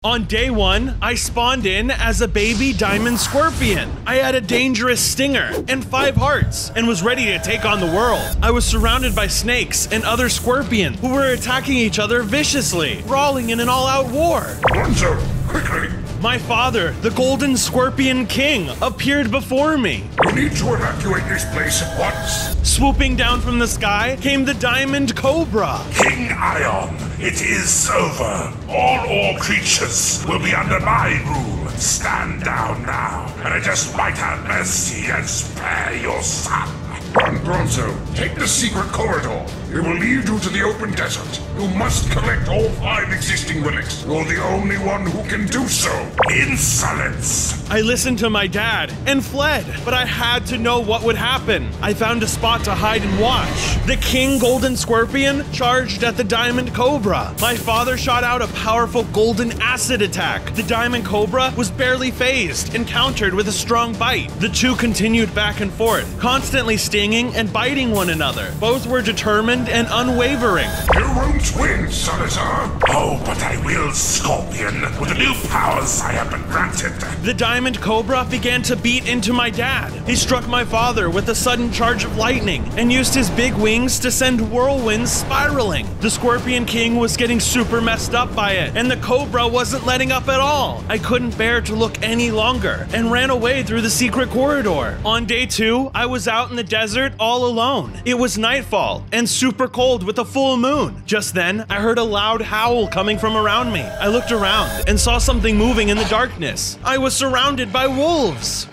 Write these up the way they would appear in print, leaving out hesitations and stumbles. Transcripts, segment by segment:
On day 1, I spawned in as a baby diamond scorpion. I had a dangerous stinger and 5 hearts and was ready to take on the world. I was surrounded by snakes and other scorpions who were attacking each other viciously, brawling in an all-out war. Bronzo, quickly! My father, the Golden Scorpion King, appeared before me. You need to evacuate this place at once. Swooping down from the sky came the Diamond Cobra. King Ion, it is over. All creatures will be under my rule. Stand down now, and I just might have mercy and spare your son. Run, Bronzo. Take the secret corridor. It will lead you to the open desert. You must collect all 5 existing relics. You're the only one who can do so. Insolence! I listened to my dad and fled, but I had to know what would happen. I found a spot to hide and watch. The King Golden Scorpion charged at the Diamond Cobra. My father shot out a powerful golden acid attack. The Diamond Cobra was barely phased and countered with a strong bite. The two continued back and forth, constantly stinging and biting one another. Both were determined and unwavering. You won't win, Salazar. Oh, but I will, Scorpion, with the new powers I have been granted. The Diamond Cobra began to beat into my dad. He struck my father with a sudden charge of lightning and used his big wings to send whirlwinds spiraling. The Scorpion King was getting super messed up by it, and the Cobra wasn't letting up at all. I couldn't bear to look any longer and ran away through the secret corridor. On day 2, I was out in the desert all alone. It was nightfall and super cold with a full moon. Just then, I heard a loud howl coming from around me. I looked around and saw something moving in the darkness. I was surrounded by wolves.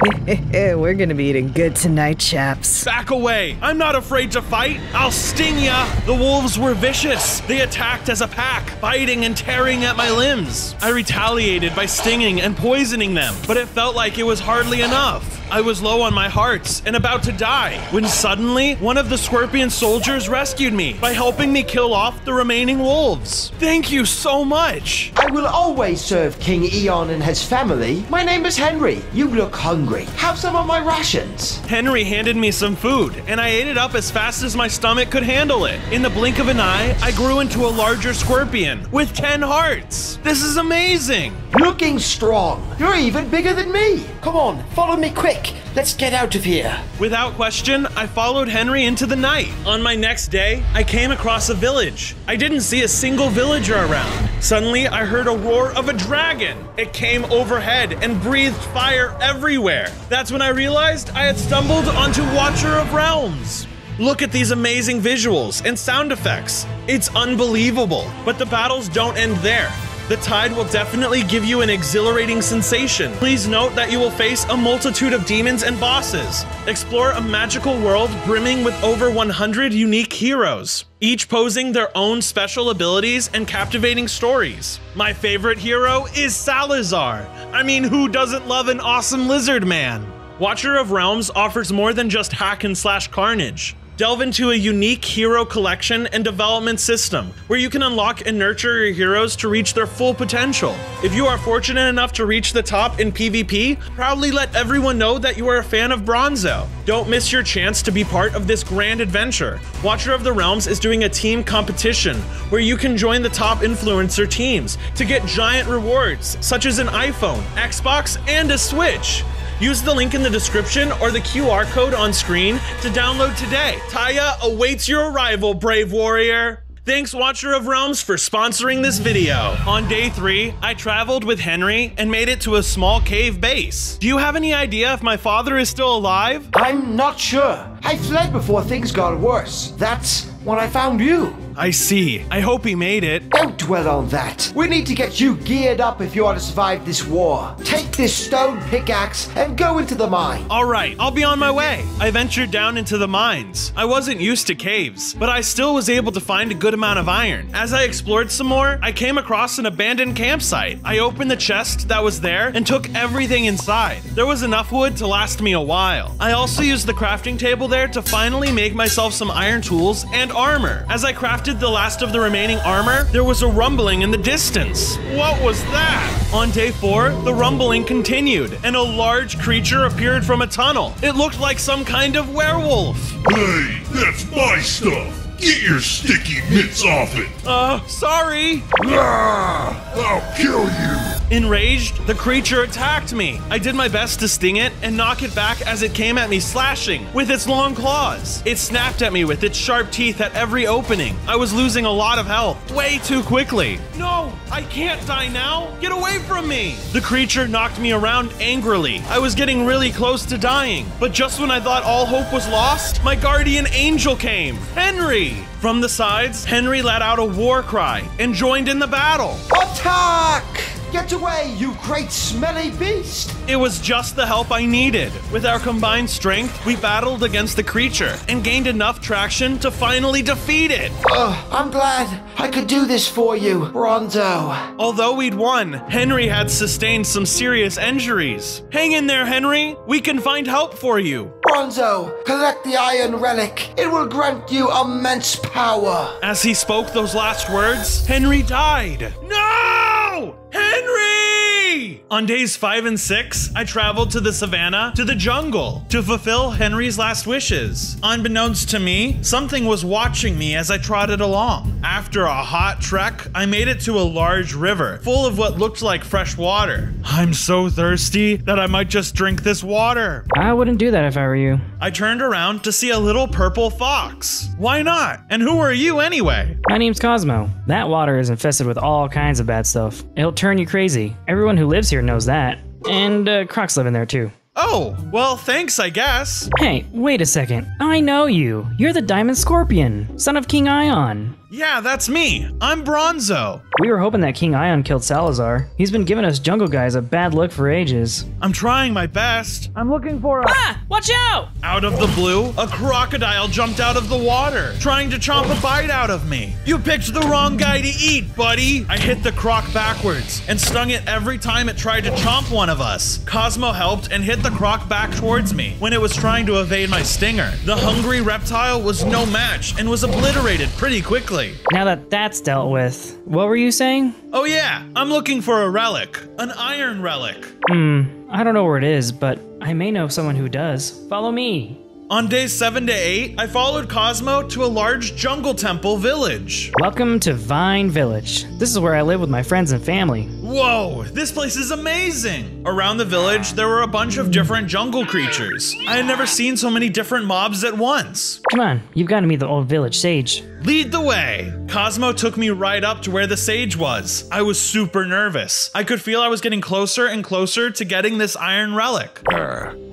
We're gonna be eating good tonight, chaps. Back away. I'm not afraid to fight. I'll sting ya. The wolves were vicious. They attacked as a pack, biting and tearing at my limbs. I retaliated by stinging and poisoning them, but it felt like it was hardly enough. I was low on my hearts and about to die when suddenly one of the Scorpion soldiers rescued me by helping me kill off the remaining wolves. Thank you so much. I will always serve King Eon and his family. My name is Henry. You look hungry. Have some of my rations. Henry handed me some food and I ate it up as fast as my stomach could handle it. In the blink of an eye, I grew into a larger scorpion with 10 hearts. This is amazing. Looking strong. You're even bigger than me. Come on, follow me quick. Let's get out of here. Without question, I followed Henry into the night. On my next day, I came across a village. I didn't see a single villager around. Suddenly, I heard a roar of a dragon. It came overhead and breathed fire everywhere. That's when I realized I had stumbled onto Watcher of Realms. Look at these amazing visuals and sound effects. It's unbelievable. But the battles don't end there. The tide will definitely give you an exhilarating sensation. Please note that you will face a multitude of demons and bosses. Explore a magical world brimming with over 100 unique heroes, each posing their own special abilities and captivating stories. My favorite hero is Salazar. I mean, who doesn't love an awesome lizard man? Watcher of Realms offers more than just hack and slash carnage. Delve into a unique hero collection and development system where you can unlock and nurture your heroes to reach their full potential. If you are fortunate enough to reach the top in PvP, proudly let everyone know that you are a fan of Bronzo. Don't miss your chance to be part of this grand adventure. Watcher of the Realms is doing a team competition where you can join the top influencer teams to get giant rewards such as an iPhone, Xbox, and a Switch. Use the link in the description or the QR code on screen to download today. Taya awaits your arrival, brave warrior. Thanks, Watcher of Realms, for sponsoring this video. On day 3, I traveled with Henry and made it to a small cave base. Do you have any idea if my father is still alive? I'm not sure. I fled before things got worse. That's when I found you. I see. I hope he made it. Don't dwell on that. We need to get you geared up if you are to survive this war. Take this stone pickaxe and go into the mine. All right, I'll be on my way. I ventured down into the mines. I wasn't used to caves, but I still was able to find a good amount of iron. As I explored some more, I came across an abandoned campsite. I opened the chest that was there and took everything inside. There was enough wood to last me a while. I also used the crafting table there to finally make myself some iron tools and armor. As I crafted the last of the remaining armor, there was a rumbling in the distance. What was that? On day 4, the rumbling continued, and a large creature appeared from a tunnel. It looked like some kind of werewolf. Hey, that's my stuff. Get your sticky mitts off it. Sorry. I'll kill you. Enraged, the creature attacked me. I did my best to sting it and knock it back as it came at me slashing with its long claws. It snapped at me with its sharp teeth at every opening. I was losing a lot of health way too quickly. No, I can't die now. Get away from me. The creature knocked me around angrily. I was getting really close to dying, but just when I thought all hope was lost, my guardian angel came, Henry. From the sides, Henry let out a war cry and joined in the battle. Attack! Get away, you great smelly beast! It was just the help I needed. With our combined strength, we battled against the creature and gained enough traction to finally defeat it. I'm glad I could do this for you, Bronzo. Although we'd won, Henry had sustained some serious injuries. Hang in there, Henry. We can find help for you. Bronzo, collect the iron relic. It will grant you immense power. As he spoke those last words, Henry died. No! Henry! On days 5 and 6, I traveled to the savannah, to the jungle, to fulfill Henry's last wishes. Unbeknownst to me, something was watching me as I trotted along. After a hot trek, I made it to a large river, full of what looked like fresh water. I'm so thirsty that I might just drink this water. I wouldn't do that if I were you. I turned around to see a little purple fox. Why not? And who are you anyway? My name's Cosmo. That water is infested with all kinds of bad stuff. It'll turn you crazy. Everyone who lives here knows that. And crocs live in there too. Oh, well, thanks, I guess. Hey, wait a second. I know you. You're the Diamond Scorpion, son of King Ion. Yeah, that's me. I'm Bronzo. We were hoping that King Ion killed Salazar. He's been giving us jungle guys a bad look for ages. I'm trying my best. I'm looking for a— Ah! Watch out! Out of the blue, a crocodile jumped out of the water, trying to chomp a bite out of me. You picked the wrong guy to eat, buddy. I hit the croc backwards and stung it every time it tried to chomp one of us. Cosmo helped and hit the croc back towards me when it was trying to evade my stinger. The hungry reptile was no match and was obliterated pretty quickly. Now that that's dealt with, what were you saying? Oh yeah, I'm looking for a relic, an iron relic. I don't know where it is, but I may know someone who does. Follow me. On days 7 to 8, I followed Cosmo to a large jungle temple village. Welcome to Vine Village. This is where I live with my friends and family. Whoa, this place is amazing! Around the village, there were a bunch of different jungle creatures. I had never seen so many different mobs at once. Come on, you've got to meet the old village sage. Lead the way! Cosmo took me right up to where the sage was. I was super nervous. I could feel I was getting closer and closer to getting this iron relic.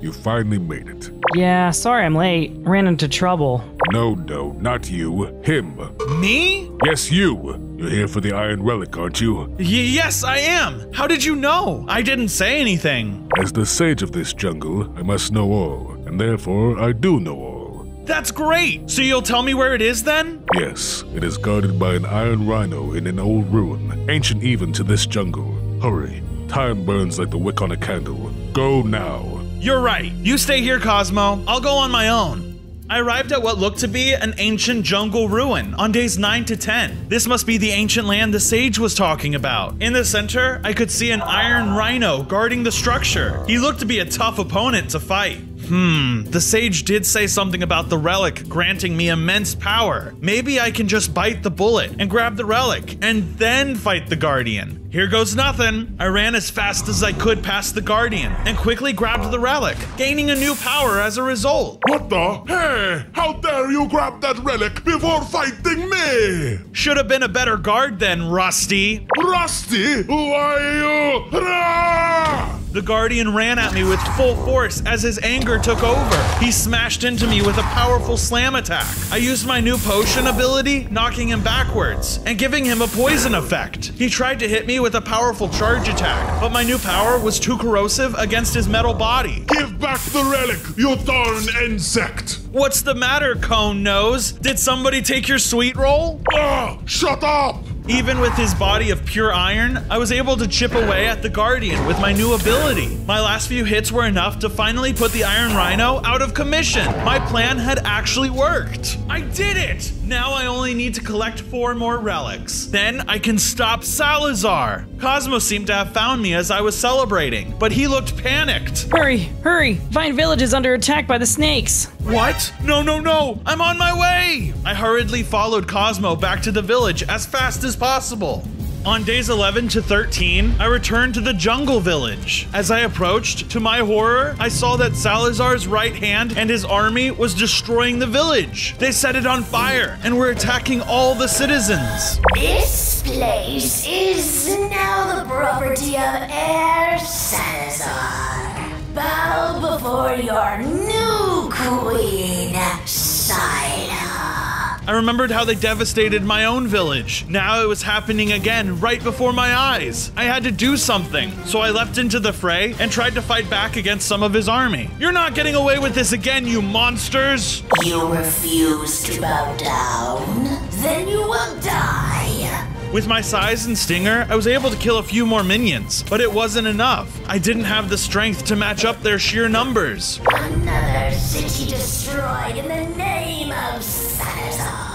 You finally made it. Yeah, sorry I'm late. Ran into trouble. No, not you. Him. Me? Yes, you. You're here for the iron relic, aren't you? Yes, I am. How did you know? I didn't say anything. As the sage of this jungle, I must know all, and therefore I do know all. That's great! So you'll tell me where it is then? Yes, it is guarded by an iron rhino in an old ruin, ancient even to this jungle. Hurry, time burns like the wick on a candle. Go now. You're right. You stay here, Cosmo. I'll go on my own. I arrived at what looked to be an ancient jungle ruin on days 9 to 10. This must be the ancient land the sage was talking about. In the center, I could see an iron rhino guarding the structure. He looked to be a tough opponent to fight. The sage did say something about the relic granting me immense power. Maybe I can just bite the bullet and grab the relic and then fight the guardian. Here goes nothing. I ran as fast as I could past the guardian and quickly grabbed the relic, gaining a new power as a result. What the? Hey, how dare you grab that relic before fighting me? Should have been a better guard then, Rusty. Rusty? Who are you? Rah! The guardian ran at me with full force as his anger took over. He smashed into me with a powerful slam attack. I used my new potion ability, knocking him backwards and giving him a poison effect. He tried to hit me with a powerful charge attack, but my new power was too corrosive against his metal body. Give back the relic, you darn insect! What's the matter, Cone Nose? Did somebody take your sweet roll? Shut up! Even with his body of pure iron, I was able to chip away at the Guardian with my new ability. My last few hits were enough to finally put the Iron Rhino out of commission. My plan had actually worked. I did it! Now I only need to collect 4 more relics. Then I can stop Salazar. Cosmo seemed to have found me as I was celebrating, but he looked panicked. Hurry! Vine Village is under attack by the snakes. What? No! I'm on my way! I hurriedly followed Cosmo back to the village as fast as possible. On days 11 to 13, I returned to the jungle village. As I approached, to my horror, I saw that Salazar's right hand and his army was destroying the village. They set it on fire and were attacking all the citizens. This place is now the property of Heir Salazar. Bow before your new queen, Sila. I remembered how they devastated my own village. Now it was happening again right before my eyes. I had to do something, so I leapt into the fray and tried to fight back against some of his army. You're not getting away with this again, you monsters! You refuse to bow down? Then you will die. With my size and stinger, I was able to kill a few more minions, but it wasn't enough. I didn't have the strength to match up their sheer numbers. Another city destroyed in the name of Salazar.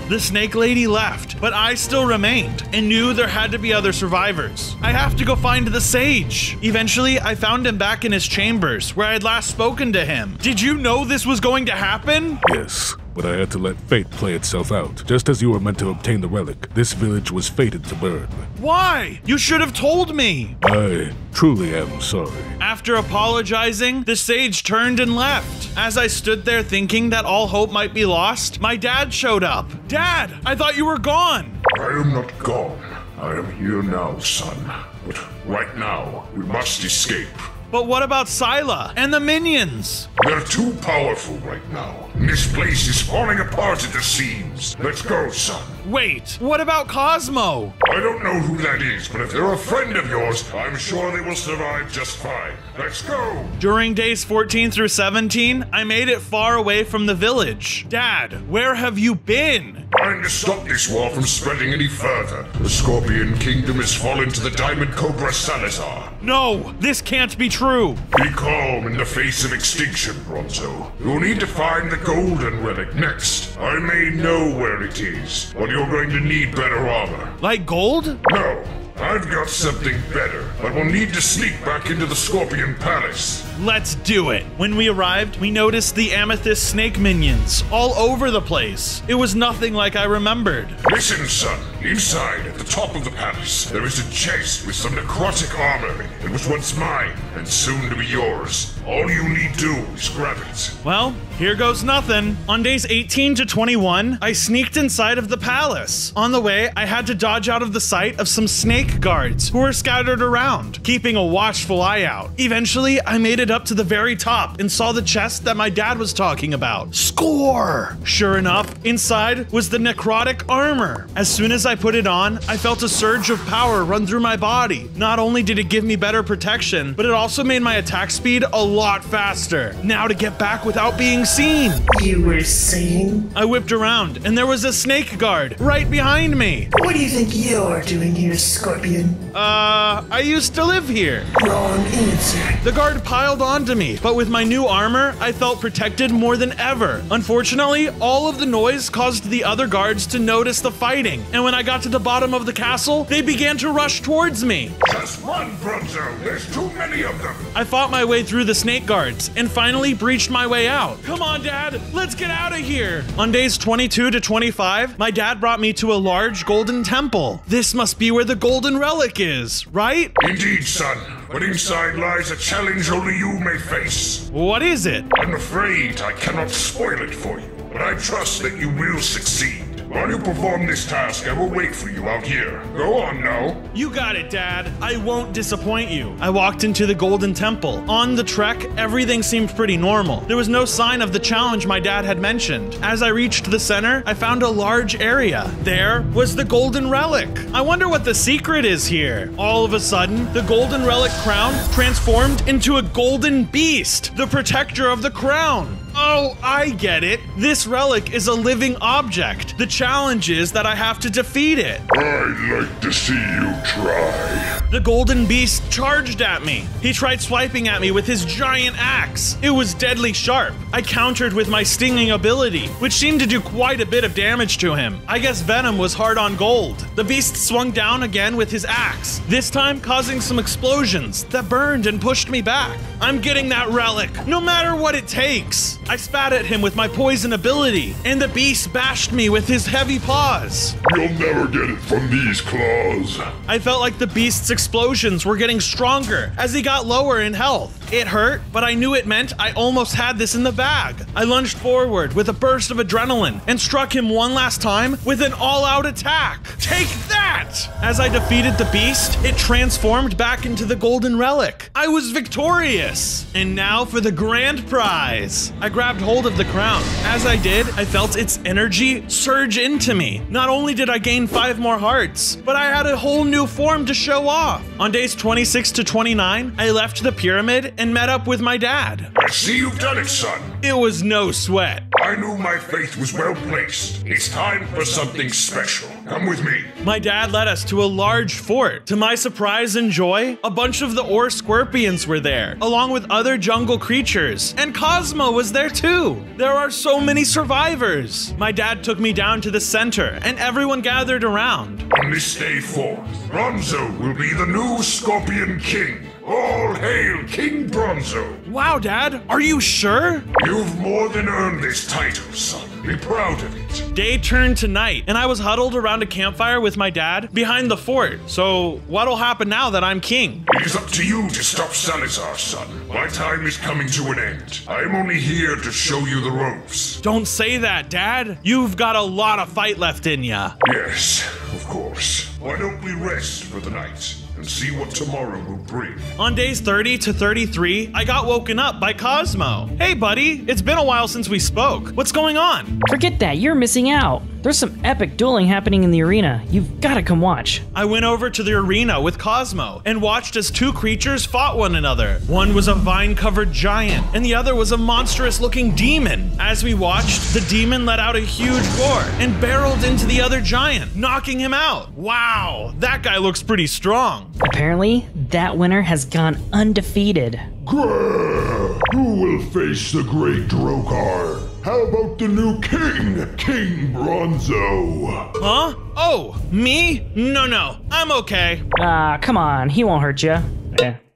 The snake lady left, but I still remained and knew there had to be other survivors. I have to go find the sage. Eventually, I found him back in his chambers where I had last spoken to him. Did you know this was going to happen? Yes, but I had to let fate play itself out. Just as you were meant to obtain the relic, this village was fated to burn. Why? You should have told me. I truly am sorry. After apologizing, the sage turned and left. As I stood there thinking that all hope might be lost, my dad showed up. Dad, I thought you were gone. I am not gone. I am here now, son. But right now, we must escape. But what about Sila and the minions? They're too powerful right now. This place is falling apart at the seams. Let's go, son. Wait, what about Cosmo? I don't know who that is, but if they're a friend of yours, I'm sure they will survive just fine. Let's go! During days 14 through 17, I made it far away from the village. Dad, where have you been? Trying to stop this war from spreading any further. The Scorpion Kingdom has fallen to the Diamond Cobra Salazar. No, this can't be true. Be calm in the face of extinction, Bronzo. You'll need to find the golden relic next. I may know where it is, but you're going to need better armor. Like gold? No, I've got something better, but we'll need to sneak back into the Scorpion Palace. Let's do it. When we arrived, we noticed the amethyst snake minions all over the place. It was nothing like I remembered. Listen, son. Inside, at the top of the palace, there is a chest with some necrotic armor in it. It was once mine, and soon to be yours. All you need do is grab it. Well, here goes nothing. On days 18 to 21, I sneaked inside of the palace. On the way, I had to dodge out of the sight of some snake guards who were scattered around, keeping a watchful eye out. Eventually, I made it up to the very top and saw the chest that my dad was talking about. Score! Sure enough, inside was the necrotic armor. As soon as I put it on, I felt a surge of power run through my body. Not only did it give me better protection, but it also made my attack speed a lot faster. Now to get back without being seen. You were saying? I whipped around and there was a snake guard right behind me. What do you think you're doing here, Scorpion? I used to live here. Wrong answer. The guard piled onto me, but with my new armor, I felt protected more than ever. Unfortunately, all of the noise caused the other guards to notice the fighting, and when I got to the bottom of the castle, they began to rush towards me. Just run, Bronzo. There's too many of them. I fought my way through the snake guards and finally breached my way out. Come on, Dad, let's get out of here. On days 22 to 25, my dad brought me to a large golden temple. This must be where the golden relic is, right? Indeed, son. But inside lies a challenge only you may face. What is it? I'm afraid I cannot spoil it for you, but I trust that you will succeed. While you perform this task, I will wait for you out here. Go on now. You got it, Dad. I won't disappoint you. I walked into the Golden Temple. On the trek, everything seemed pretty normal. There was no sign of the challenge my dad had mentioned. As I reached the center, I found a large area. There was the Golden Relic. I wonder what the secret is here. All of a sudden, the Golden Relic crown transformed into a golden beast, the protector of the crown. Oh, I get it. This relic is a living object. The challenge is that I have to defeat it. I'd like to see you try. The golden beast charged at me. He tried swiping at me with his giant axe. It was deadly sharp. I countered with my stinging ability, which seemed to do quite a bit of damage to him. I guess venom was hard on gold. The beast swung down again with his axe, this time causing some explosions that burned and pushed me back. I'm getting that relic, no matter what it takes. I spat at him with my poison ability, and the beast bashed me with his heavy paws. You'll never get it from these claws. I felt like the beast's explosions were getting stronger as he got lower in health. It hurt, but I knew it meant I almost had this in the bag. I lunged forward with a burst of adrenaline and struck him one last time with an all-out attack. Take that! As I defeated the beast, it transformed back into the golden relic. I was victorious. And now for the grand prize. I grabbed hold of the crown. As I did, I felt its energy surge into me. Not only did I gain 5 more hearts, but I had a whole new form to show off. On days 26 to 29, I left the pyramid and met up with my dad. I see you've done it, son. It was no sweat. I knew my faith was well placed. It's time for something special. Come with me. My dad led us to a large fort. To my surprise and joy, a bunch of the ore scorpions were there, along with other jungle creatures. And Cosmo was there too. There are so many survivors. My dad took me down to the center, and everyone gathered around. On this day forth, Bronzo will be the new Scorpion King. All hail King Bronzo. Wow, Dad, are you sure? You've more than earned this title, son. Be proud of it. Day turned to night, and I was huddled around a campfire with my dad behind the fort. So what'll happen now that I'm king? It is up to you to stop Salazar, son. My time is coming to an end. I am only here to show you the ropes. Don't say that, Dad. You've got a lot of fight left in ya. Yes, of course. Why don't we rest for the night and see what tomorrow will bring? On days 30 to 33, I got woken up by Cosmo. Hey, buddy, it's been a while since we spoke. What's going on? Forget that, you're missing out. There's some epic dueling happening in the arena. You've gotta come watch. I went over to the arena with Cosmo and watched as 2 creatures fought one another. One was a vine-covered giant, and the other was a monstrous-looking demon. As we watched, the demon let out a huge roar and barreled into the other giant, knocking him out. Wow, that guy looks pretty strong. Apparently, that winner has gone undefeated. Grrr! Who will face the great Drokar? How about the new king, King Bronzo? Huh? Oh, me? No, I'm okay. Come on, he won't hurt you.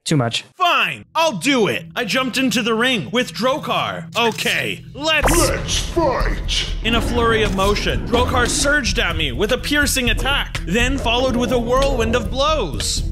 Too much. Fine, I'll do it. I jumped into the ring with Drokar. Okay, let's fight! In a flurry of motion, Drokar surged at me with a piercing attack, then followed with a whirlwind of blows.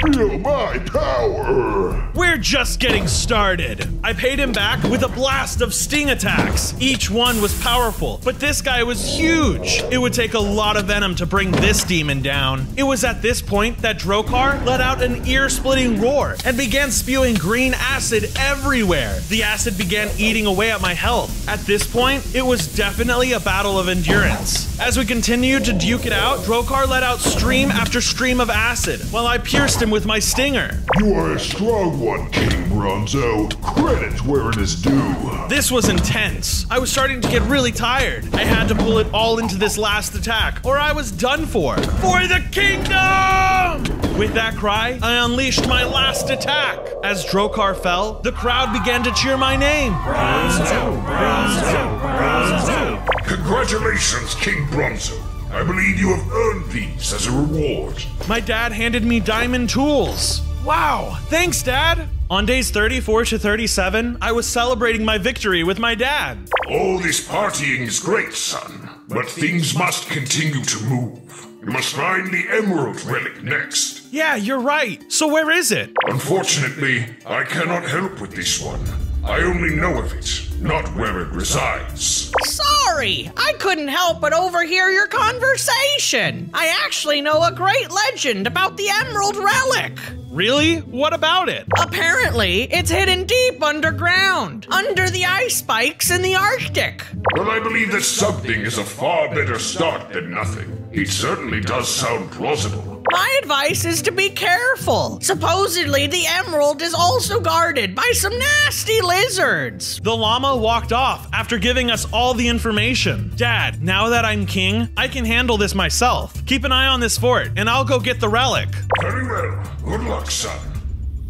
Feel my power! We're just getting started. I paid him back with a blast of sting attacks. Each one was powerful, but this guy was huge. It would take a lot of venom to bring this demon down. It was at this point that Drokar let out an ear-splitting roar and began spewing green acid everywhere. The acid began eating away at my health. At this point, it was definitely a battle of endurance. As we continued to duke it out, Drokar let out stream after stream of acid, while I pierced him with my stinger. You are a strong one, King Bronzo. Credit where it is due. This was intense. I was starting to get really tired. I had to pull it all into this last attack, or I was done for. For the kingdom! With that cry, I unleashed my last attack. As Drokar fell, the crowd began to cheer my name. Bronzo, Bronzo, Bronzo. Congratulations, King Bronzo. I believe you have earned these as a reward. My dad handed me diamond tools. Wow, thanks, Dad. On days 34 to 37, I was celebrating my victory with my dad. All this partying is great, son, but things must continue to move. You must find the Emerald Relic next. Yeah, you're right. So where is it? Unfortunately, I cannot help with this one. I only know of it, not where it resides. Sorry, I couldn't help but overhear your conversation. I actually know a great legend about the Emerald Relic. Really? What about it? Apparently, it's hidden deep underground, under the ice spikes in the Arctic. Well, I believe that something is a far better start than nothing. It certainly does sound plausible. My advice is to be careful. Supposedly, the emerald is also guarded by some nasty lizards. The llama walked off after giving us all the information. Dad, now that I'm king, I can handle this myself. Keep an eye on this fort, and I'll go get the relic. Very well. Good luck, son.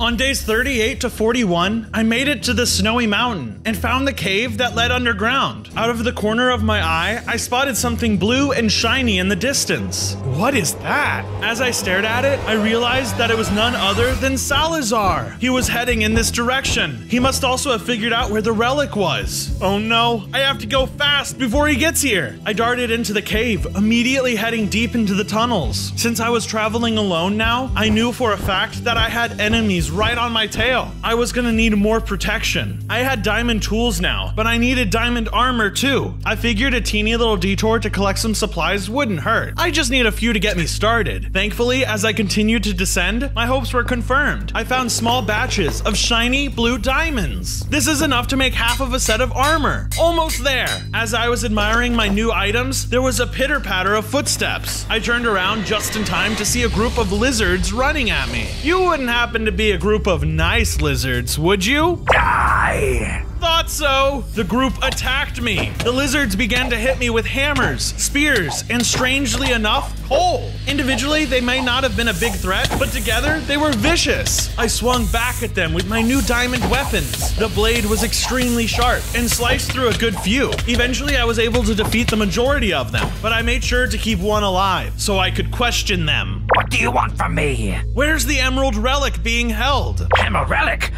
On days 38 to 41, I made it to the snowy mountain and found the cave that led underground. Out of the corner of my eye, I spotted something blue and shiny in the distance. What is that? As I stared at it, I realized that it was none other than Salazar. He was heading in this direction. He must also have figured out where the relic was. Oh no, I have to go fast before he gets here. I darted into the cave, immediately heading deep into the tunnels. Since I was traveling alone now, I knew for a fact that I had enemies right on my tail. I was gonna need more protection. I had diamond tools now, but I needed diamond armor too. I figured a teeny little detour to collect some supplies wouldn't hurt. I just need a few to get me started. Thankfully, as I continued to descend, my hopes were confirmed. I found small batches of shiny blue diamonds. This is enough to make half of a set of armor. Almost there. As I was admiring my new items, there was a pitter-patter of footsteps. I turned around just in time to see a group of lizards running at me. You wouldn't happen to be a group of nice lizards, would you? Die! Thought so. The group attacked me. The lizards began to hit me with hammers, spears, and strangely enough, coal. Individually, they may not have been a big threat, but together, they were vicious. I swung back at them with my new diamond weapons. The blade was extremely sharp and sliced through a good few. Eventually, I was able to defeat the majority of them, but I made sure to keep one alive so I could question them. What do you want from me? Where's the emerald relic being held? Emerald relic?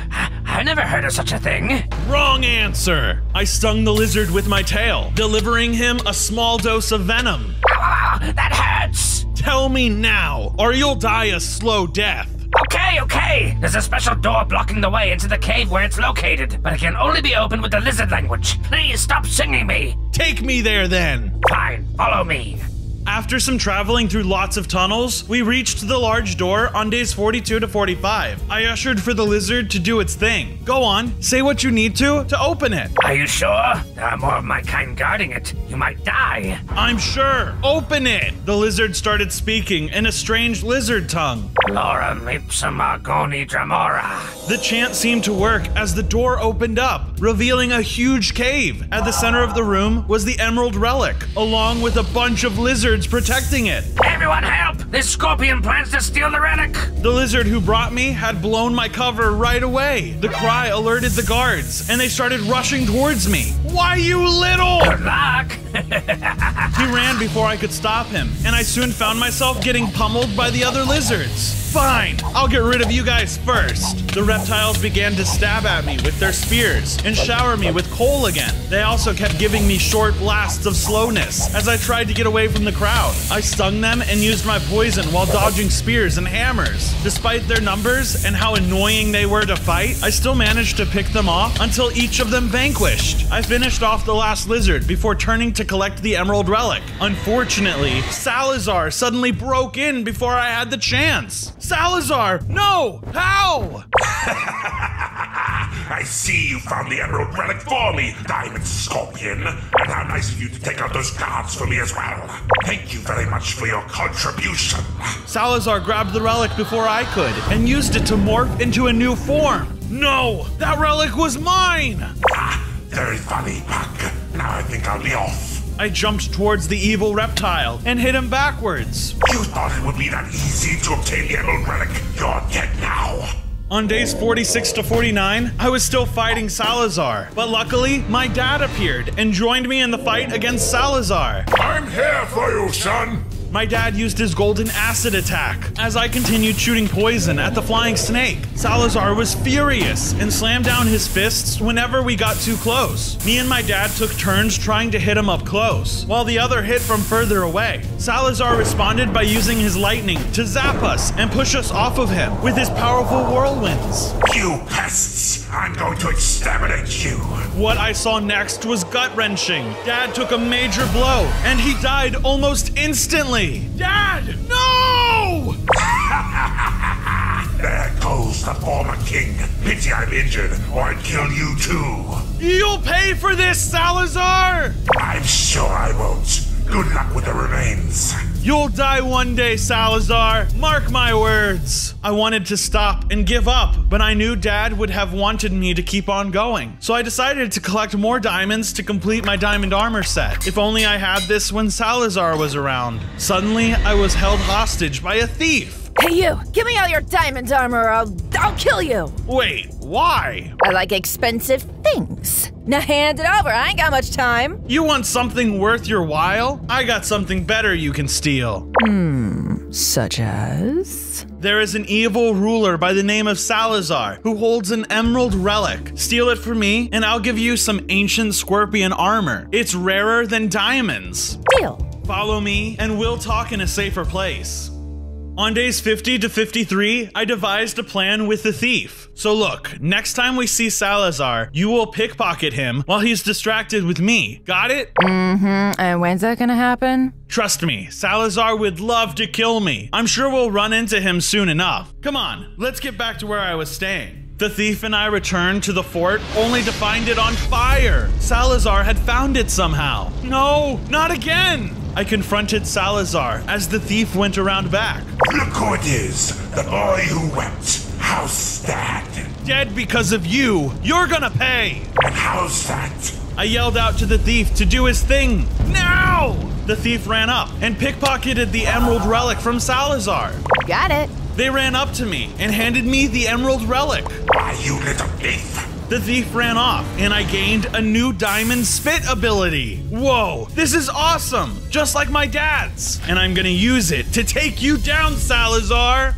I never heard of such a thing. Wrong answer. I stung the lizard with my tail, delivering him a small dose of venom. That hurts. Tell me now, or you'll die a slow death. Okay. There's a special door blocking the way into the cave where it's located, but it can only be opened with the lizard language. Please stop singing me. Take me there then. Fine, follow me. After some traveling through lots of tunnels, we reached the large door on days 42 to 45. I ushered for the lizard to do its thing. Go on, say what you need to open it. Are you sure? There are more of my kind guarding it. You might die. I'm sure. Open it. The lizard started speaking in a strange lizard tongue. Laura Mipsum Argoni Dramora. The chant seemed to work as the door opened up, revealing a huge cave. At the center of the room was the emerald relic, along with a bunch of lizards protecting it. Everyone help! This scorpion plans to steal the relic! The lizard who brought me had blown my cover right away. The cry alerted the guards, and they started rushing towards me. Why, you little! Good luck! He ran before I could stop him, and I soon found myself getting pummeled by the other lizards. Fine, I'll get rid of you guys first. The reptiles began to stab at me with their spears and shower me with coal again. They also kept giving me short blasts of slowness as I tried to get away from the crowd. I stung them and used my poison while dodging spears and hammers. Despite their numbers and how annoying they were to fight, I still managed to pick them off until each of them vanquished. I finished off the last lizard before turning to collect the emerald relic. Unfortunately, Salazar suddenly broke in before I had the chance. Salazar, no! How? I see you found the emerald relic for me, Diamond Scorpion. And how nice of you to take out those guards for me as well. Thank you very much for your contribution. Salazar grabbed the relic before I could and used it to morph into a new form. No, that relic was mine! Very funny, Puck. Now I think I'll be off. I jumped towards the evil reptile and hit him backwards. You thought it would be that easy to obtain the emerald relic? You're dead now. On days 46 to 49, I was still fighting Salazar, but luckily, my dad appeared and joined me in the fight against Salazar. I'm here for you, son. My dad used his golden acid attack as I continued shooting poison at the flying snake. Salazar was furious and slammed down his fists whenever we got too close. Me and my dad took turns trying to hit him up close, while the other hit from further away. Salazar responded by using his lightning to zap us and push us off of him with his powerful whirlwinds. You pests! I'm going to exterminate you. What I saw next was gut-wrenching. Dad took a major blow, and he died almost instantly. Dad, no! There goes the former king. Pity I'm injured, or I'd kill you too. You'll pay for this, Salazar! I'm sure I won't. Good luck with the remains. You'll die one day, Salazar. Mark my words. I wanted to stop and give up, but I knew Dad would have wanted me to keep on going. So I decided to collect more diamonds to complete my diamond armor set. If only I had this when Salazar was around. Suddenly, I was held hostage by a thief. Hey you, give me all your diamond armor or I'll kill you. Wait, why? I like expensive things. Now hand it over, I ain't got much time. You want something worth your while? I got something better you can steal. Such as? There is an evil ruler by the name of Salazar who holds an emerald relic. Steal it for me and I'll give you some ancient scorpion armor. It's rarer than diamonds. Deal. Follow me and we'll talk in a safer place. On days 50 to 53, I devised a plan with the thief. So look, next time we see Salazar, you will pickpocket him while he's distracted with me. Got it? And when's that gonna happen? Trust me, Salazar would love to kill me. I'm sure we'll run into him soon enough. Come on, let's get back to where I was staying. The thief and I returned to the fort only to find it on fire. Salazar had found it somehow. No, not again. I confronted Salazar as the thief went around back. Look who it is, the boy who wept. How's that? Dead because of you. You're gonna pay. And how's that? I yelled out to the thief to do his thing. Now! The thief ran up and pickpocketed the emerald relic from Salazar. Got it. They ran up to me and handed me the emerald relic. Why, you little thief. The thief ran off, and I gained a new diamond spit ability. Whoa, this is awesome, just like my dad's. And I'm gonna use it to take you down, Salazar.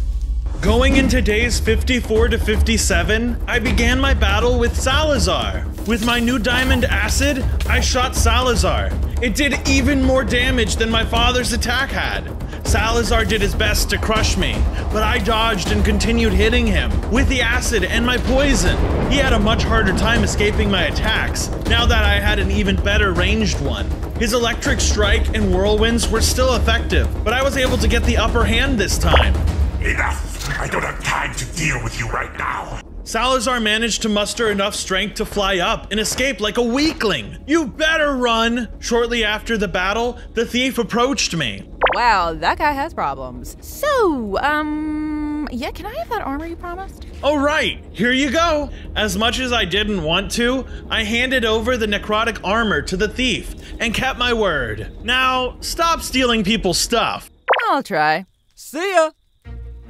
Going into days 54 to 57, I began my battle with Salazar. With my new diamond acid, I shot Salazar. It did even more damage than my father's attack had. Salazar did his best to crush me, but I dodged and continued hitting him with the acid and my poison. He had a much harder time escaping my attacks, now that I had an even better ranged one. His electric strike and whirlwinds were still effective, but I was able to get the upper hand this time. Enough! I don't have time to deal with you right now. Salazar managed to muster enough strength to fly up and escape like a weakling. You better run! Shortly after the battle, the thief approached me. Wow, that guy has problems. So, yeah, can I have that armor you promised? Oh right, here you go. As much as I didn't want to, I handed over the necrotic armor to the thief and kept my word. Now, stop stealing people's stuff. I'll try. See ya!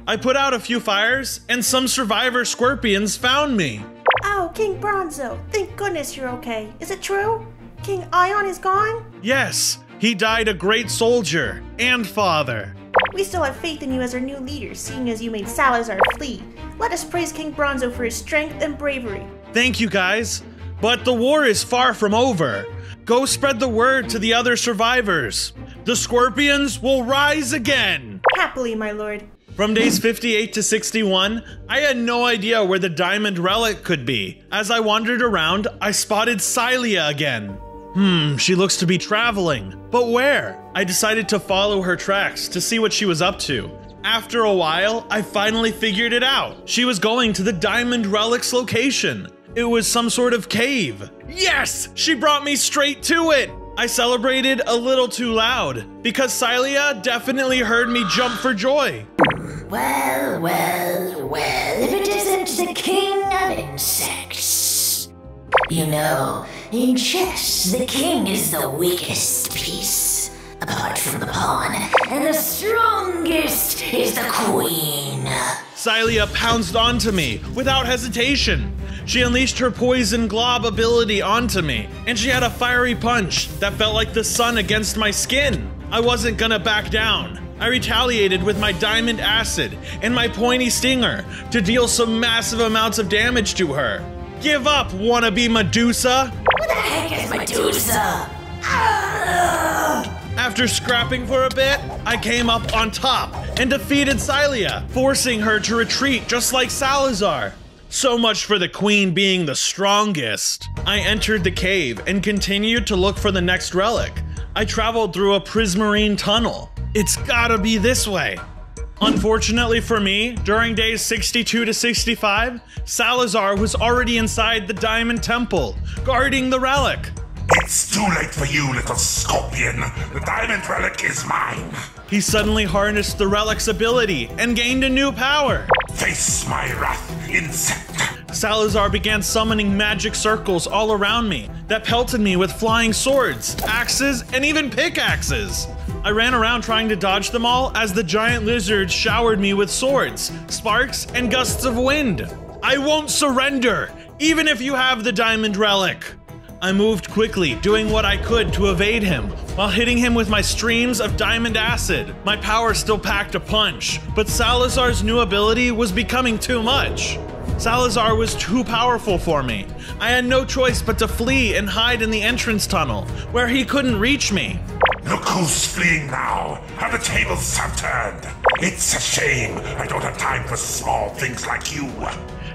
I put out a few fires, and some survivor scorpions found me. Oh, King Bronzo, thank goodness you're okay. Is it true? King Ion is gone? Yes, he died a great soldier and father. We still have faith in you as our new leader, seeing as you made Salazar flee. Let us praise King Bronzo for his strength and bravery. Thank you, guys. But the war is far from over. Go spread the word to the other survivors. The scorpions will rise again. Happily, my lord. From days 58 to 61, I had no idea where the diamond relic could be. As I wandered around, I spotted Sylia again. She looks to be traveling, but where? I decided to follow her tracks to see what she was up to. After a while, I finally figured it out. She was going to the diamond relic's location. It was some sort of cave. Yes! She brought me straight to it! I celebrated a little too loud, because Sylia definitely heard me jump for joy. Well, if it isn't the king of insects. You know, in chess, the king is the weakest piece, apart from the pawn, and the strongest is the queen. Sylia pounced onto me without hesitation. She unleashed her poison glob ability onto me, and she had a fiery punch that felt like the sun against my skin. I wasn't gonna back down. I retaliated with my diamond acid and my pointy stinger to deal some massive amounts of damage to her. Give up, wannabe Medusa! What the heck is Medusa? After scrapping for a bit, I came up on top and defeated Sylia, forcing her to retreat just like Salazar. So much for the queen being the strongest. I entered the cave and continued to look for the next relic. I traveled through a prismarine tunnel. It's gotta be this way. Unfortunately for me, during days 62 to 65, Salazar was already inside the Diamond Temple, guarding the relic. It's too late for you, little scorpion. The diamond relic is mine. He suddenly harnessed the relic's ability and gained a new power. Face my wrath, insect. Salazar began summoning magic circles all around me that pelted me with flying swords, axes, and even pickaxes. I ran around trying to dodge them all as the giant lizard showered me with swords, sparks, and gusts of wind. I won't surrender, even if you have the diamond relic. I moved quickly, doing what I could to evade him, while hitting him with my streams of diamond acid. My power still packed a punch, but Salazar's new ability was becoming too much. Salazar was too powerful for me. I had no choice but to flee and hide in the entrance tunnel, where he couldn't reach me. Look who's fleeing now. How the tables have turned. It's a shame I don't have time for small things like you.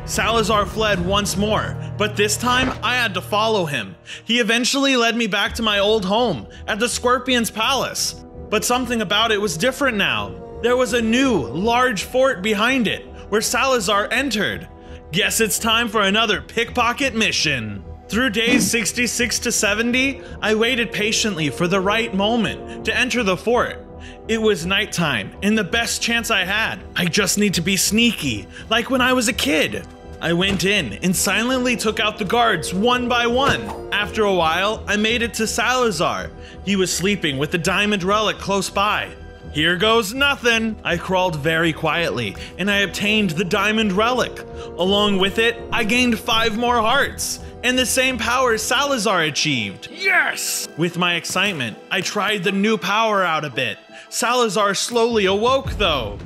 Salazar fled once more, but this time I had to follow him. He eventually led me back to my old home at the Scorpion's Palace. But something about it was different now. There was a new, large fort behind it, where Salazar entered. Guess it's time for another pickpocket mission. Through days 66 to 70, I waited patiently for the right moment to enter the fort. It was nighttime, and the best chance I had. I just need to be sneaky, like when I was a kid. I went in and silently took out the guards one by one. After a while, I made it to Salazar. He was sleeping with the diamond relic close by. Here goes nothing. I crawled very quietly, and I obtained the diamond relic. Along with it, I gained 5 more hearts, and the same power Salazar achieved. Yes! With my excitement, I tried the new power out a bit. Salazar slowly awoke, though.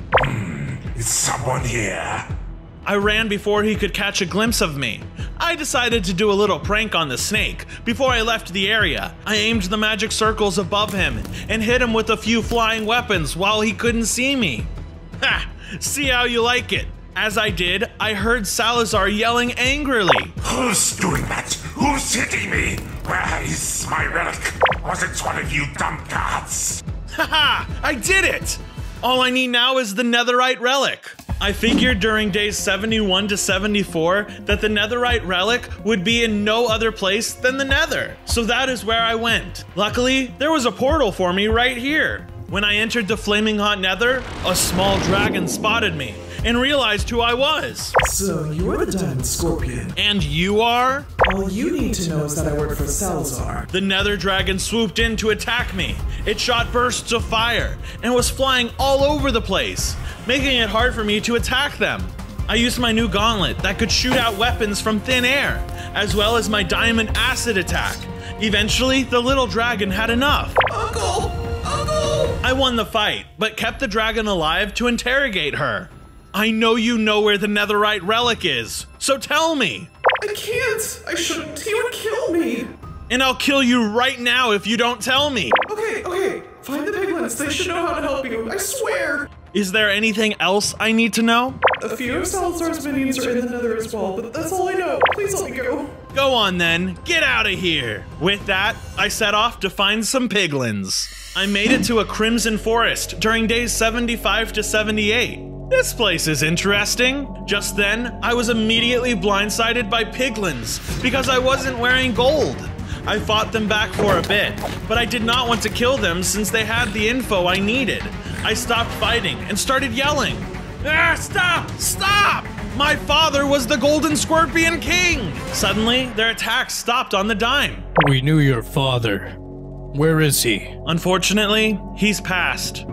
Is someone here? I ran before he could catch a glimpse of me. I decided to do a little prank on the snake. Before I left the area, I aimed the magic circles above him and hit him with a few flying weapons while he couldn't see me. Ha! See how you like it. As I did, I heard Salazar yelling angrily. Who's doing that? Who's hitting me? Where is my relic? Was it one of you dumb gods? Haha! I did it! All I need now is the netherite relic. I figured during days 71 to 74 that the netherite relic would be in no other place than the nether. So that is where I went. Luckily, there was a portal for me right here. When I entered the flaming hot nether, a small dragon spotted me and realized who I was. So you're the Diamond Scorpion. And you are? All you need to know is that I work for Salazar. The nether dragon swooped in to attack me. It shot bursts of fire and was flying all over the place, making it hard for me to attack them. I used my new gauntlet that could shoot out weapons from thin air, as well as my diamond acid attack. Eventually, the little dragon had enough. Uncle! I won the fight, but kept the dragon alive to interrogate her. I know you know where the netherite relic is, so tell me. I can't! I shouldn't. He would kill me! And I'll kill you right now if you don't tell me. Okay. Find the piglins. They should know how to help you. I swear! Is there anything else I need to know? A few of Salazar's minions are in the nether as well, but that's all I know. Please let me go. Go on then, get out of here. With that, I set off to find some piglins. I made it to a crimson forest during days 75 to 78. This place is interesting. Just then, I was immediately blindsided by piglins because I wasn't wearing gold. I fought them back for a bit, but I did not want to kill them since they had the info I needed. I stopped fighting and started yelling. Ah, stop! Stop! My father was the Golden Scorpion King! Suddenly, their attacks stopped on the dime. We knew your father. Where is he? Unfortunately, he's passed.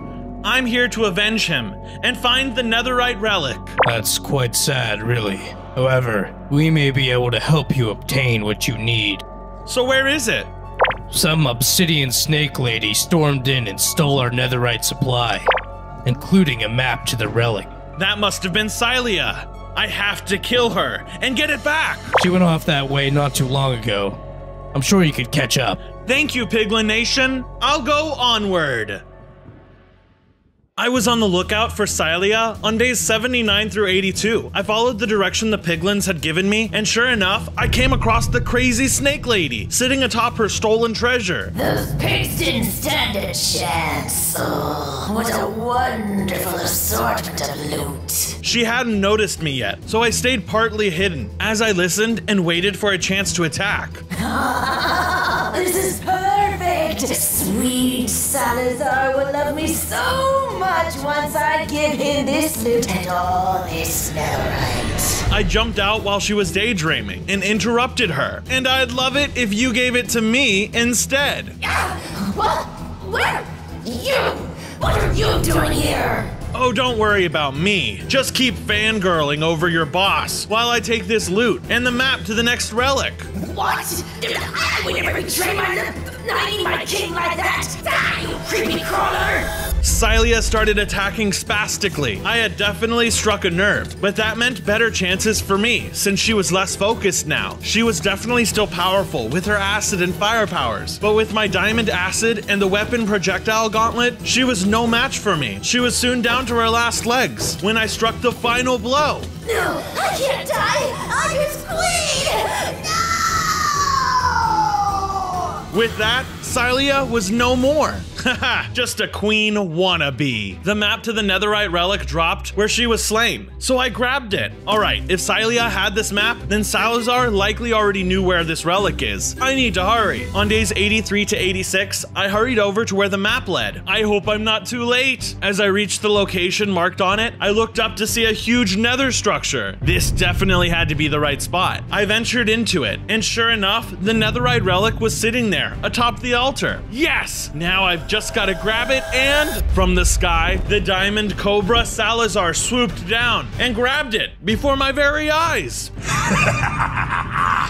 I'm here to avenge him and find the netherite relic. That's quite sad, really. However, we may be able to help you obtain what you need. So where is it? Some obsidian snake lady stormed in and stole our netherite supply, including a map to the relic. That must have been Silia. I have to kill her and get it back. She went off that way not too long ago. I'm sure you could catch up. Thank you, Piglin Nation. I'll go onward. I was on the lookout for Salia on days 79 through 82. I followed the direction the piglins had given me, and sure enough, I came across the crazy snake lady sitting atop her stolen treasure. Those pigs didn't stand a chance. Oh, what a wonderful assortment of loot. She hadn't noticed me yet, so I stayed partly hidden as I listened and waited for a chance to attack. This is perfect. Sweet Salazar will love me so much once I give him this loot and all this netherite. I jumped out while she was daydreaming and interrupted her, and I'd love it if you gave it to me instead. What? Where? You? What are you doing here? Oh, don't worry about me. Just keep fangirling over your boss while I take this loot and the map to the next relic. What? I would never betray my king like that! Die, you creepy crawler! Salia started attacking spastically. I had definitely struck a nerve, but that meant better chances for me, since she was less focused now. She was definitely still powerful with her acid and fire powers, but with my diamond acid and the weapon projectile gauntlet, she was no match for me. She was soon down to her last legs when I struck the final blow. No, I can't die! I'm his queen! No! With that, Salia was no more. Haha, just a queen wannabe. The map to the netherite relic dropped where she was slain, so I grabbed it. Alright, if Salia had this map, then Salazar likely already knew where this relic is. I need to hurry. On days 83 to 86, I hurried over to where the map led. I hope I'm not too late. As I reached the location marked on it, I looked up to see a huge nether structure. This definitely had to be the right spot. I ventured into it, and sure enough, the netherite relic was sitting there, atop the altar. Yes! Now I've just gotta grab it, and from the sky, the Diamond Cobra Salazar swooped down and grabbed it before my very eyes.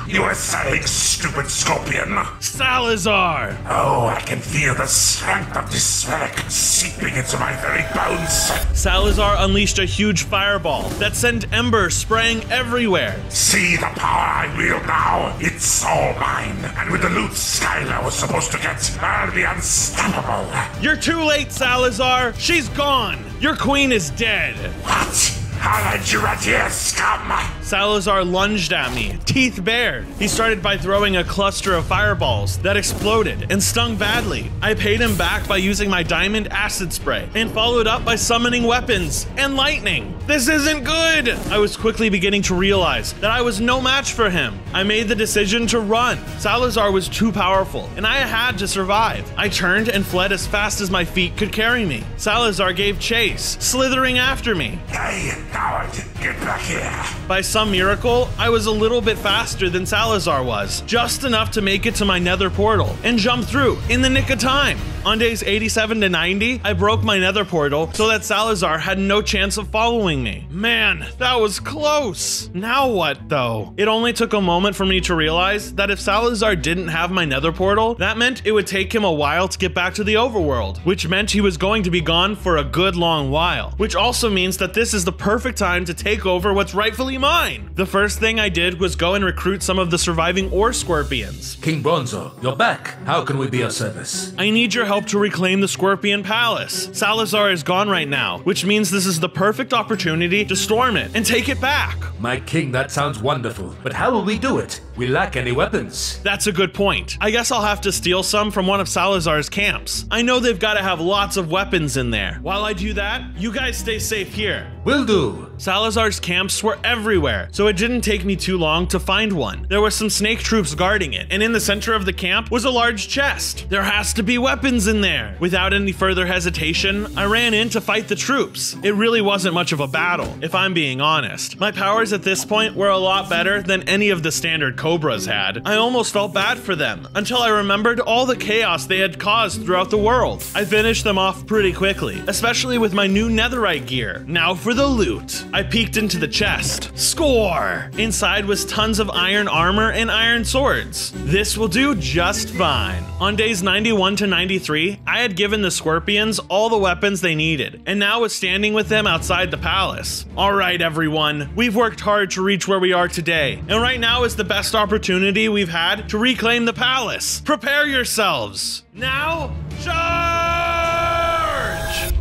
You are saying, stupid scorpion? Salazar! Oh, I can feel the strength of this relic seeping into my very bones. Salazar unleashed a huge fireball that sent embers spraying everywhere. See the power I wield now? It's all mine. And with the loot Skylar was supposed to get, I'll be unstoppable. You're too late, Salazar. She's gone. Your queen is dead. What? I'll end you right here, scum! Salazar lunged at me, teeth bared. He started by throwing a cluster of fireballs that exploded and stung badly. I paid him back by using my diamond acid spray and followed up by summoning weapons and lightning. This isn't good! I was quickly beginning to realize that I was no match for him. I made the decision to run. Salazar was too powerful, and I had to survive. I turned and fled as fast as my feet could carry me. Salazar gave chase, slithering after me. Hey, coward, get back here. By some miracle, I was a little bit faster than Salazar was, just enough to make it to my nether portal and jump through in the nick of time. On days 87 to 90, I broke my nether portal so that Salazar had no chance of following me. Man, that was close. Now what though? It only took a moment for me to realize that if Salazar didn't have my nether portal, that meant it would take him a while to get back to the overworld, which meant he was going to be gone for a good long while, which also means that this is the perfect time to take over what's rightfully mine. The first thing I did was go and recruit some of the surviving ore scorpions. King Bronzo, you're back. How can we be of service? I need your help to reclaim the Scorpion Palace. Salazar is gone right now, which means this is the perfect opportunity to storm it and take it back. My king, that sounds wonderful, but how will we do it? We lack any weapons. That's a good point. I guess I'll have to steal some from one of Salazar's camps. I know they've got to have lots of weapons in there. While I do that, you guys stay safe here. Will do. Salazar's camps were everywhere, so it didn't take me too long to find one. There were some snake troops guarding it, and in the center of the camp was a large chest. There has to be weapons in there. Without any further hesitation, I ran in to fight the troops. It really wasn't much of a battle, if I'm being honest. My powers at this point were a lot better than any of the standard Cobras had. I almost felt bad for them, until I remembered all the chaos they had caused throughout the world. I finished them off pretty quickly, especially with my new netherite gear. Now for the loot. I peeked into the chest. Score! Inside was tons of iron armor and iron swords. This will do just fine. On days 91 to 93, I had given the Scorpions all the weapons they needed, and now was standing with them outside the palace. Alright everyone, we've worked hard to reach where we are today, and right now is the best opportunity we've had to reclaim the palace. Prepare yourselves. Now, charge!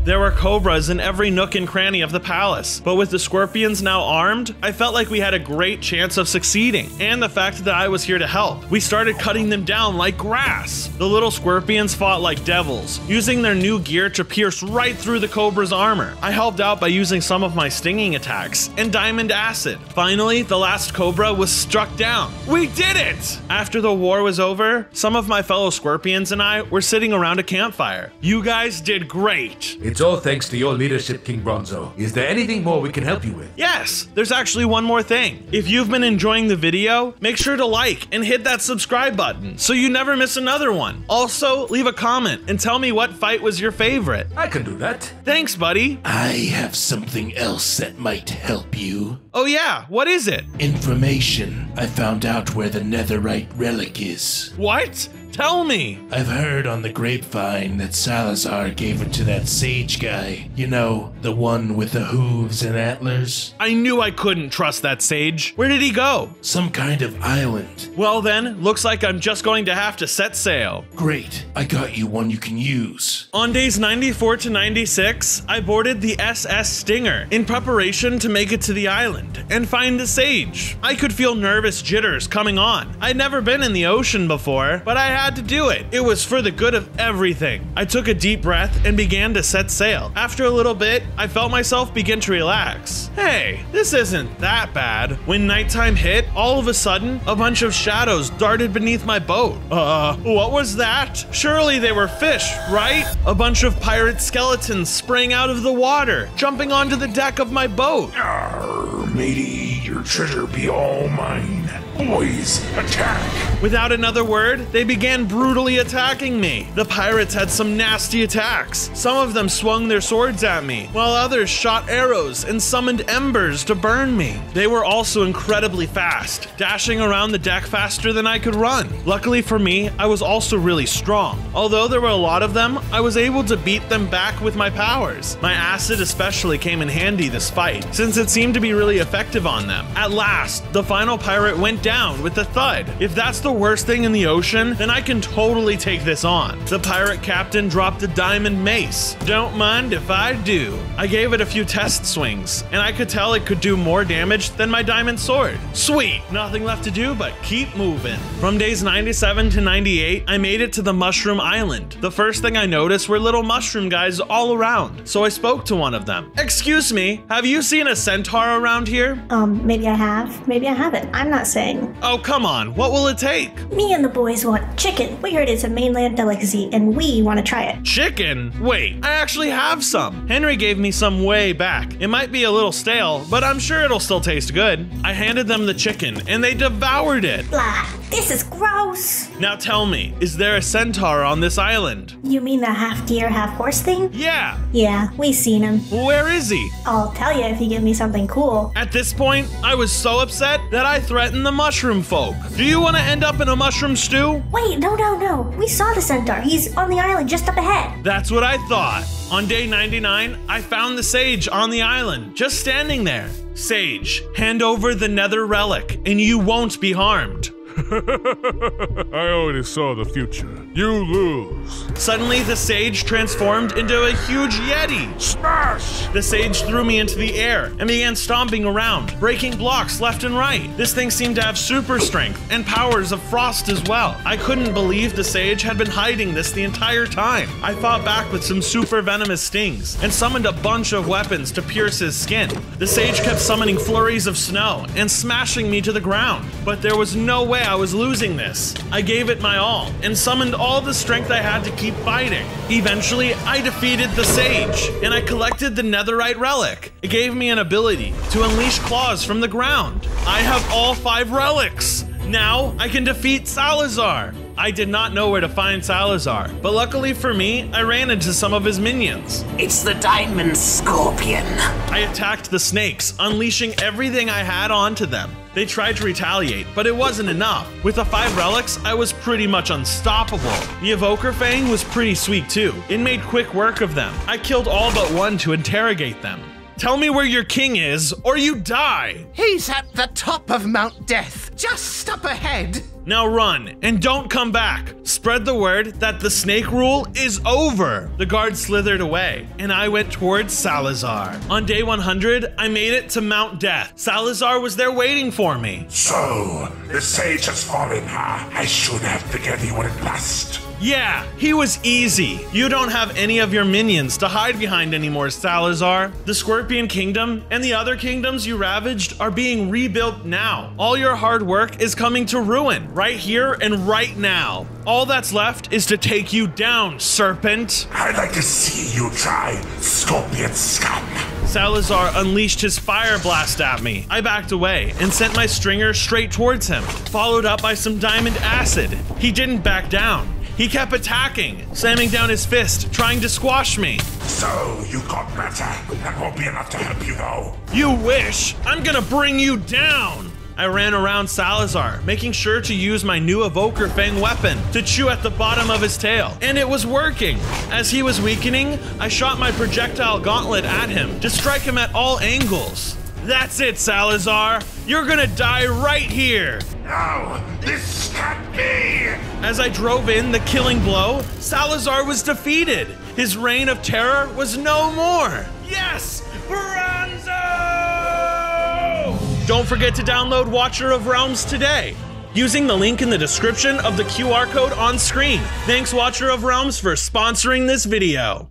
There were cobras in every nook and cranny of the palace, but with the scorpions now armed, I felt like we had a great chance of succeeding, and the fact that I was here to help. We started cutting them down like grass. The little scorpions fought like devils, using their new gear to pierce right through the cobra's armor. I helped out by using some of my stinging attacks and diamond acid. Finally, the last cobra was struck down. We did it! After the war was over, some of my fellow scorpions and I were sitting around a campfire. You guys did great. It's all thanks to your leadership, King Bronzo. Is there anything more we can help you with? Yes, there's actually one more thing. If you've been enjoying the video, make sure to like and hit that subscribe button so you never miss another one. Also, leave a comment and tell me what fight was your favorite. I can do that. Thanks, buddy. I have something else that might help you. Oh yeah, what is it? Information. I found out where the netherite relic is. What? Tell me. I've heard on the grapevine that Salazar gave it to that sage guy. You know, the one with the hooves and antlers. I knew I couldn't trust that sage. Where did he go? Some kind of island. Well then, looks like I'm just going to have to set sail. Great. I got you one you can use. On days 94 to 96, I boarded the SS Stinger in preparation to make it to the island and find the sage. I could feel nervous jitters coming on. I'd never been in the ocean before, but I had to do it. It was for the good of everything. I took a deep breath and began to set sail. After a little bit, I felt myself begin to relax. Hey, this isn't that bad. When nighttime hit, all of a sudden, a bunch of shadows darted beneath my boat. What was that? Surely they were fish, right? A bunch of pirate skeletons sprang out of the water, jumping onto the deck of my boat. Arr, matey, your treasure be all mine. Boys, attack! Without another word, they began brutally attacking me. The pirates had some nasty attacks. Some of them swung their swords at me, while others shot arrows and summoned embers to burn me. They were also incredibly fast, dashing around the deck faster than I could run. Luckily for me, I was also really strong. Although there were a lot of them, I was able to beat them back with my powers. My acid especially came in handy this fight, since it seemed to be really effective on them. At last, the final pirate went down with a thud. If that's the worst thing in the ocean, then I can totally take this on. The pirate captain dropped a diamond mace. Don't mind if I do. I gave it a few test swings, and I could tell it could do more damage than my diamond sword. Sweet, nothing left to do but keep moving. From days 97 to 98, I made it to the Mushroom Island. The first thing I noticed were little mushroom guys all around, so I spoke to one of them. Excuse me, have you seen a centaur around here? Maybe I have, maybe I haven't. I'm not saying. Oh, come on, what will it take? Me and the boys want chicken. We heard it's a mainland delicacy, and we want to try it. Chicken? Wait, I actually have some. Henry gave me some way back. It might be a little stale, but I'm sure it'll still taste good. I handed them the chicken, and they devoured it. Blah, this is gross. Now tell me, is there a centaur on this island? You mean the half deer, half horse thing? Yeah. Yeah, we seen him. Where is he? I'll tell you if you give me something cool. At this point, I was so upset that I threatened the mushroom folk. Do you want to end up in a mushroom stew? Wait, no. We saw the centaur. He's on the island just up ahead. That's what I thought. On day 99, I found the sage on the island, just standing there. Sage, hand over the nether relic, and you won't be harmed. I already saw the future. You lose. Suddenly, the sage transformed into a huge yeti. Smash! The sage threw me into the air and began stomping around, breaking blocks left and right. This thing seemed to have super strength and powers of frost as well. I couldn't believe the sage had been hiding this the entire time. I fought back with some super venomous stings and summoned a bunch of weapons to pierce his skin. The sage kept summoning flurries of snow and smashing me to the ground, but there was no way I was losing this. I gave it my all and summoned all the strength I had to keep fighting. Eventually, I defeated the sage and I collected the netherite relic. It gave me an ability to unleash claws from the ground. I have all 5 relics. Now I can defeat Salazar. I did not know where to find Salazar, but luckily for me, I ran into some of his minions. It's the Diamond Scorpion. I attacked the snakes, unleashing everything I had onto them. They tried to retaliate, but it wasn't enough. With the 5 relics, I was pretty much unstoppable. The Evoker Fang was pretty sweet too. It made quick work of them. I killed all but one to interrogate them. Tell me where your king is, or you die! He's at the top of Mount Death, just up ahead. Now run, and don't come back. Spread the word that the snake rule is over. The guard slithered away, and I went towards Salazar. On day 100, I made it to Mount Death. Salazar was there waiting for me. So, the sage has fallen, huh? I should have figured he wouldn't last. Yeah, he was easy. You don't have any of your minions to hide behind anymore, Salazar. The Scorpion Kingdom and the other kingdoms you ravaged are being rebuilt now. All your hard work is coming to ruin, right here and right now. All that's left is to take you down, serpent. I'd like to see you try, Scorpion scum. Salazar unleashed his fire blast at me. I backed away and sent my stringer straight towards him, followed up by some diamond acid. He didn't back down. He kept attacking, slamming down his fist, trying to squash me. So, you got better. That won't be enough to help you, though. You wish! I'm gonna bring you down! I ran around Salazar, making sure to use my new Evoker Fang weapon to chew at the bottom of his tail. And it was working! As he was weakening, I shot my projectile gauntlet at him to strike him at all angles. That's it, Salazar! You're gonna die right here! No! This can't be! As I drove in the killing blow, Salazar was defeated! His reign of terror was no more! Yes! Bronzo! Don't forget to download Watcher of Realms today, using the link in the description of the QR code on screen. Thanks, Watcher of Realms, for sponsoring this video.